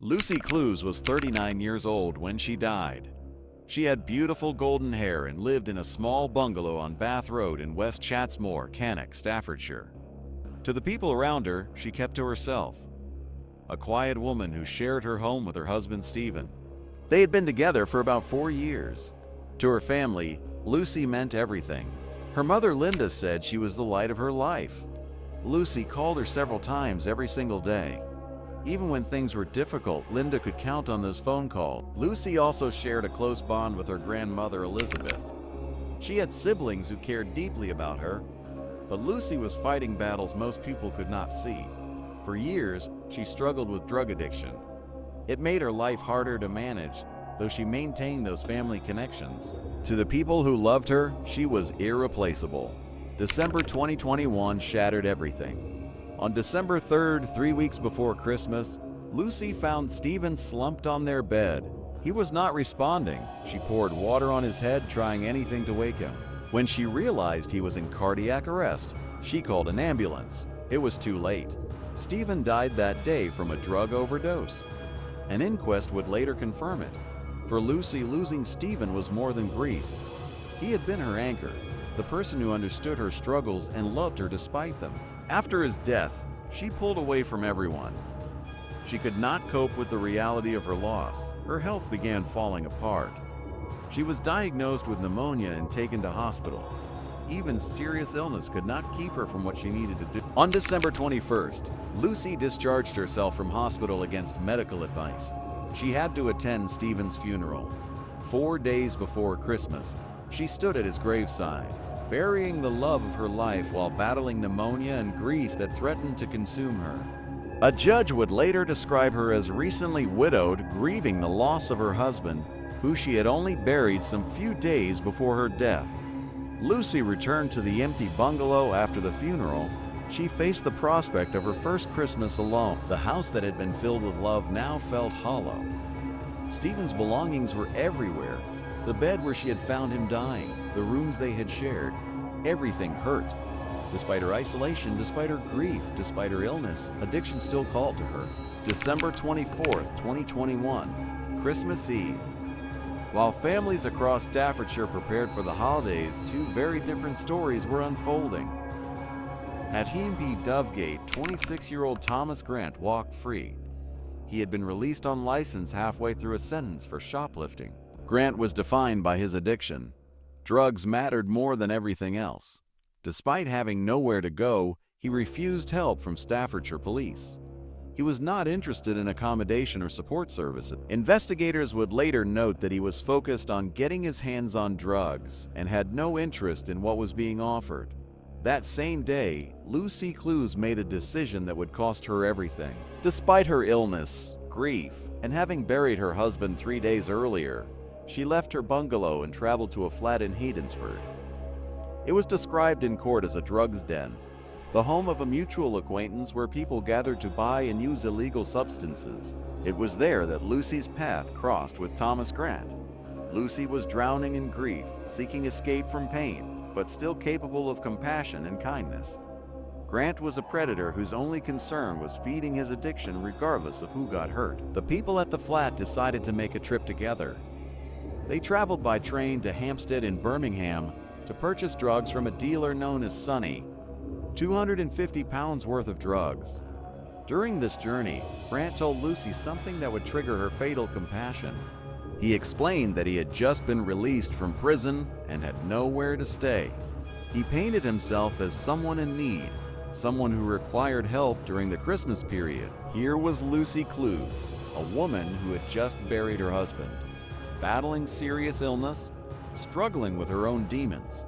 Lucy Clews was 39 years old when she died. She had beautiful golden hair and lived in a small bungalow on Bath Road in West Chatsmore, Cannock, Staffordshire. To the people around her, she kept to herself, a quiet woman who shared her home with her husband Stephen. They had been together for about 4 years. To her family, Lucy meant everything. Her mother Linda said she was the light of her life. Lucy called her several times every single day. Even when things were difficult, Linda could count on those phone calls. Lucy also shared a close bond with her grandmother Elizabeth. She had siblings who cared deeply about her, but Lucy was fighting battles most people could not see. For years, she struggled with drug addiction. It made her life harder to manage, though she maintained those family connections. To the people who loved her, she was irreplaceable. December 2021 shattered everything. On December 3rd, 3 weeks before Christmas, Lucy found Stephen slumped on their bed. He was not responding. She poured water on his head, trying anything to wake him. When she realized he was in cardiac arrest, she called an ambulance. It was too late. Stephen died that day from a drug overdose. An inquest would later confirm it. For Lucy, losing Stephen was more than grief. He had been her anchor, the person who understood her struggles and loved her despite them. After his death, she pulled away from everyone. She could not cope with the reality of her loss. Her health began falling apart. She was diagnosed with pneumonia and taken to hospital. Even serious illness could not keep her from what she needed to do. On December 21st, Lucy discharged herself from hospital against medical advice. She had to attend Stephen's funeral. 4 days before Christmas, she stood at his graveside, burying the love of her life while battling pneumonia and grief that threatened to consume her. A judge would later describe her as recently widowed, grieving the loss of her husband, who she had only buried some few days before her death. Lucy returned to the empty bungalow after the funeral. She faced the prospect of her first Christmas alone. The house that had been filled with love now felt hollow. Stephen's belongings were everywhere. The bed where she had found him dying, the rooms they had shared, everything hurt. Despite her isolation, despite her grief, despite her illness, addiction still called to her. December 24th, 2021, Christmas Eve. While families across Staffordshire prepared for the holidays, 2 very different stories were unfolding. At Heemby Dovegate, 26-year-old Thomas Grant walked free. He had been released on license halfway through a sentence for shoplifting. Grant was defined by his addiction. Drugs mattered more than everything else. Despite having nowhere to go, he refused help from Staffordshire police. He was not interested in accommodation or support services. Investigators would later note that he was focused on getting his hands on drugs and had no interest in what was being offered. That same day, Lucy Clews made a decision that would cost her everything. Despite her illness, grief, and having buried her husband 3 days earlier, she left her bungalow and traveled to a flat in Hedensford. It was described in court as a drugs den, the home of a mutual acquaintance where people gathered to buy and use illegal substances. It was there that Lucy's path crossed with Thomas Grant. Lucy was drowning in grief, seeking escape from pain, but still capable of compassion and kindness. Grant was a predator whose only concern was feeding his addiction regardless of who got hurt. The people at the flat decided to make a trip together. They traveled by train to Hampstead in Birmingham to purchase drugs from a dealer known as Sonny, 250 pounds worth of drugs. During this journey, Grant told Lucy something that would trigger her fatal compassion. He explained that he had just been released from prison and had nowhere to stay. He painted himself as someone in need, someone who required help during the Christmas period. Here was Lucy Clews, a woman who had just buried her husband, battling serious illness, struggling with her own demons,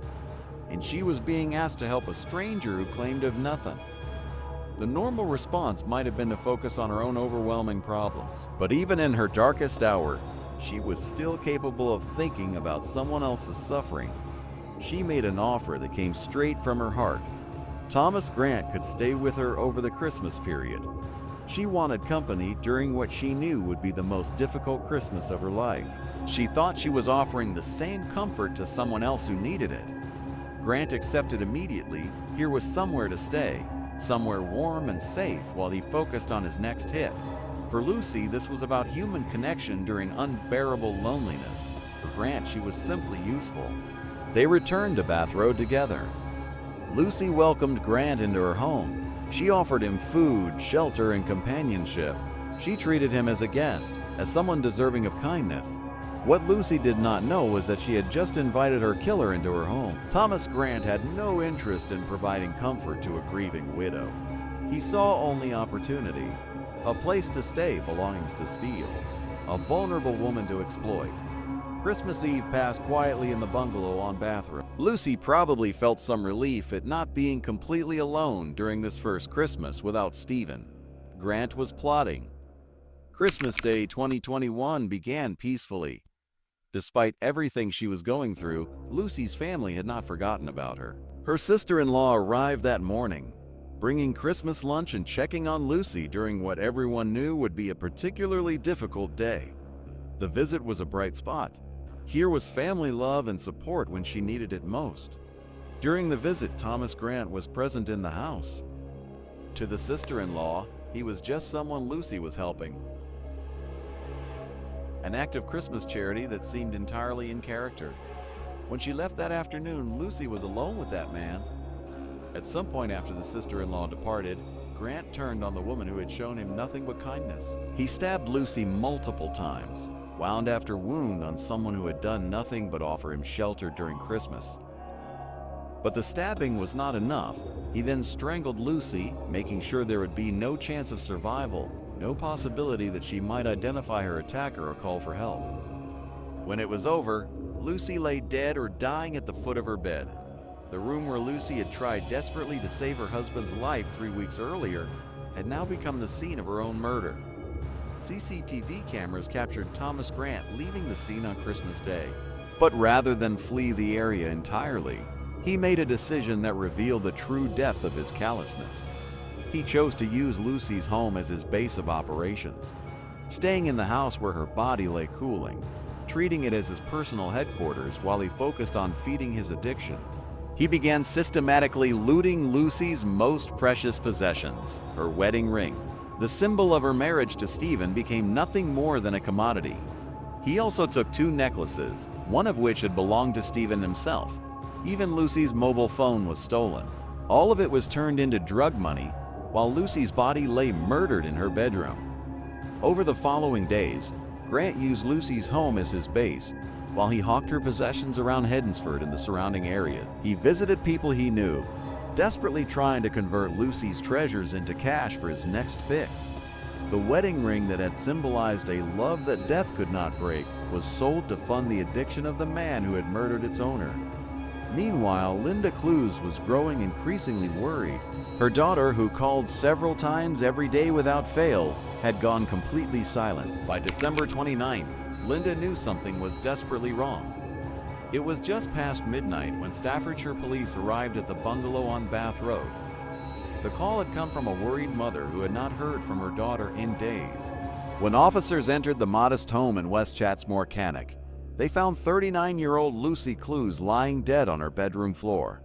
and she was being asked to help a stranger who claimed to have nothing. The normal response might have been to focus on her own overwhelming problems, but even in her darkest hour, she was still capable of thinking about someone else's suffering. She made an offer that came straight from her heart. Thomas Grant could stay with her over the Christmas period. She wanted company during what she knew would be the most difficult Christmas of her life. She thought she was offering the same comfort to someone else who needed it. Grant accepted immediately. Here was somewhere to stay, somewhere warm and safe while he focused on his next hit. For Lucy, this was about human connection during unbearable loneliness. For Grant, she was simply useful. They returned to Bath Road together. Lucy welcomed Grant into her home. She offered him food, shelter, and companionship. She treated him as a guest, as someone deserving of kindness. What Lucy did not know was that she had just invited her killer into her home. Thomas Grant had no interest in providing comfort to a grieving widow. He saw only opportunity, a place to stay belongings to steal, a vulnerable woman to exploit. Christmas Eve passed quietly in the bungalow on Bath Road. Lucy probably felt some relief at not being completely alone during this first Christmas without Stephen. Grant was plotting. Christmas Day 2021 began peacefully. Despite everything she was going through, Lucy's family had not forgotten about her. Her sister-in-law arrived that morning, bringing Christmas lunch and checking on Lucy during what everyone knew would be a particularly difficult day. The visit was a bright spot. Here was family love and support when she needed it most. During the visit, Thomas Grant was present in the house. To the sister-in-law, he was just someone Lucy was helping. An act of Christmas charity that seemed entirely in character. When she left that afternoon, Lucy was alone with that man. At some point after the sister-in-law departed, Grant turned on the woman who had shown him nothing but kindness. He stabbed Lucy multiple times, wound after wound on someone who had done nothing but offer him shelter during Christmas. But the stabbing was not enough. He then strangled Lucy, making sure there would be no chance of survival, no possibility that she might identify her attacker or call for help. When it was over, Lucy lay dead or dying at the foot of her bed. The room where Lucy had tried desperately to save her husband's life 3 weeks earlier had now become the scene of her own murder. CCTV cameras captured Thomas Grant leaving the scene on Christmas Day. But rather than flee the area entirely, he made a decision that revealed the true depth of his callousness. He chose to use Lucy's home as his base of operations, staying in the house where her body lay cooling, treating it as his personal headquarters while he focused on feeding his addiction. He began systematically looting Lucy's most precious possessions, her wedding ring. The symbol of her marriage to Stephen became nothing more than a commodity. He also took 2 necklaces, one of which had belonged to Stephen himself. Even Lucy's mobile phone was stolen. All of it was turned into drug money, while Lucy's body lay murdered in her bedroom. Over the following days, Grant used Lucy's home as his base, while he hawked her possessions around Hednesford and the surrounding area. He visited people he knew, desperately trying to convert Lucy's treasures into cash for his next fix. The wedding ring that had symbolized a love that death could not break was sold to fund the addiction of the man who had murdered its owner. Meanwhile, Lucy Clews was growing increasingly worried. Her daughter, who called several times every day without fail, had gone completely silent. By December 29th, Linda knew something was desperately wrong. It was just past midnight when Staffordshire police arrived at the bungalow on Bath Road. The call had come from a worried mother who had not heard from her daughter in days. When officers entered the modest home in West Chatsmore, Cannock, they found 39-year-old Lucy Clews lying dead on her bedroom floor.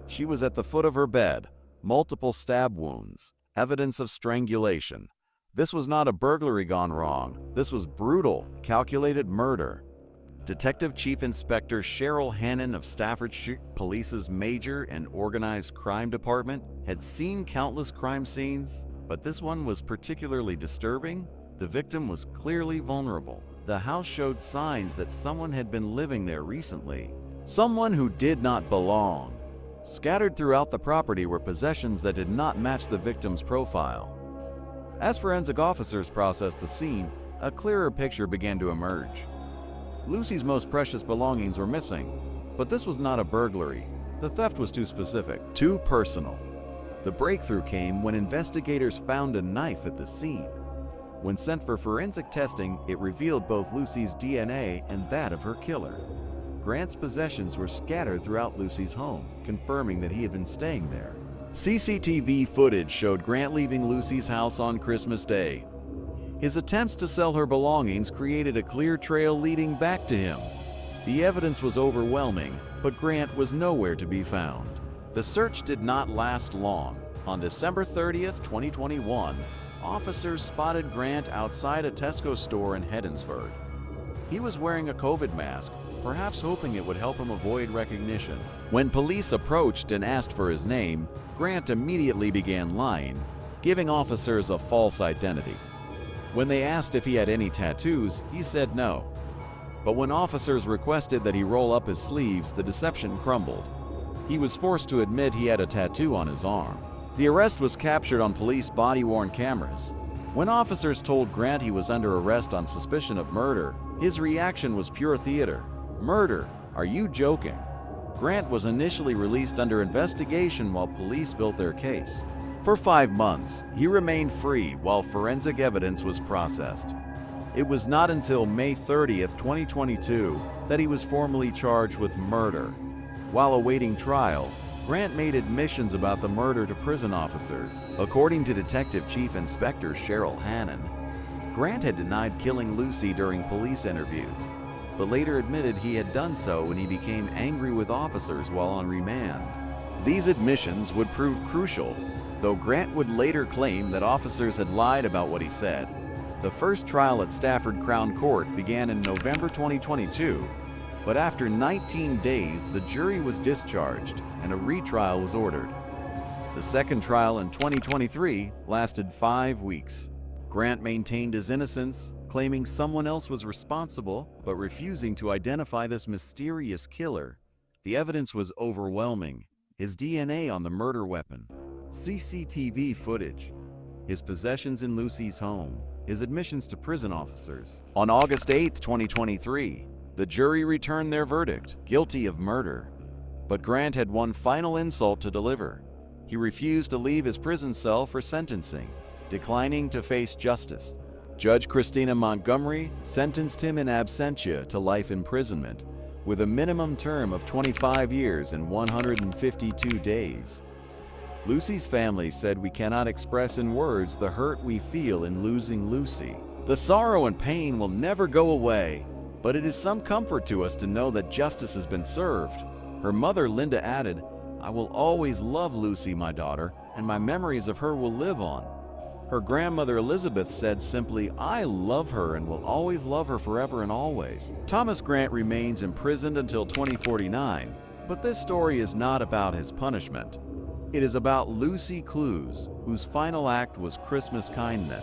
She was at the foot of her bed, multiple stab wounds, evidence of strangulation. This was not a burglary gone wrong. This was brutal, calculated murder. Detective Chief Inspector Cheryl Hannon of Staffordshire Police's Major and Organized Crime Department had seen countless crime scenes, but this one was particularly disturbing. The victim was clearly vulnerable. The house showed signs that someone had been living there recently. Someone who did not belong. Scattered throughout the property were possessions that did not match the victim's profile. As forensic officers processed the scene, a clearer picture began to emerge. Lucy's most precious belongings were missing, but this was not a burglary. The theft was too specific, too personal. The breakthrough came when investigators found a knife at the scene. When sent for forensic testing, it revealed both Lucy's DNA and that of her killer. Grant's possessions were scattered throughout Lucy's home, confirming that he had been staying there. CCTV footage showed Grant leaving Lucy's house on Christmas Day. His attempts to sell her belongings created a clear trail leading back to him. The evidence was overwhelming, but Grant was nowhere to be found. The search did not last long. On December 30th, 2021, officers spotted Grant outside a Tesco store in Hednesford. He was wearing a COVID mask, perhaps hoping it would help him avoid recognition. When police approached and asked for his name, Grant immediately began lying, giving officers a false identity. When they asked if he had any tattoos, he said no. But when officers requested that he roll up his sleeves, the deception crumbled. He was forced to admit he had a tattoo on his arm. The arrest was captured on police body-worn cameras. When officers told Grant he was under arrest on suspicion of murder, his reaction was pure theater. "Murder? Are you joking?" Grant was initially released under investigation while police built their case. For 5 months, he remained free while forensic evidence was processed. It was not until May 30th, 2022, that he was formally charged with murder. While awaiting trial, Grant made admissions about the murder to prison officers. According to Detective Chief Inspector Cheryl Hannon, Grant had denied killing Lucy during police interviews, but later admitted he had done so when he became angry with officers while on remand. These admissions would prove crucial, though Grant would later claim that officers had lied about what he said. The first trial at Stafford Crown Court began in November 2022, but after 19 days, the jury was discharged and a retrial was ordered. The second trial in 2023 lasted 5 weeks. Grant maintained his innocence, claiming someone else was responsible, but refusing to identify this mysterious killer. The evidence was overwhelming: his DNA on the murder weapon, CCTV footage, his possessions in Lucy's home, his admissions to prison officers. On August 8, 2023, the jury returned their verdict, guilty of murder. But Grant had one final insult to deliver. He refused to leave his prison cell for sentencing, declining to face justice. Judge Christina Montgomery sentenced him in absentia to life imprisonment, with a minimum term of 25 years and 152 days. Lucy's family said, "We cannot express in words the hurt we feel in losing Lucy. The sorrow and pain will never go away, but it is some comfort to us to know that justice has been served." Her mother, Linda, added, "I will always love Lucy, my daughter, and my memories of her will live on." Her grandmother, Elizabeth, said simply, "I love her and will always love her forever and always." Thomas Grant remains imprisoned until 2049, but this story is not about his punishment. It is about Lucy Clews, whose final act was Christmas kindness.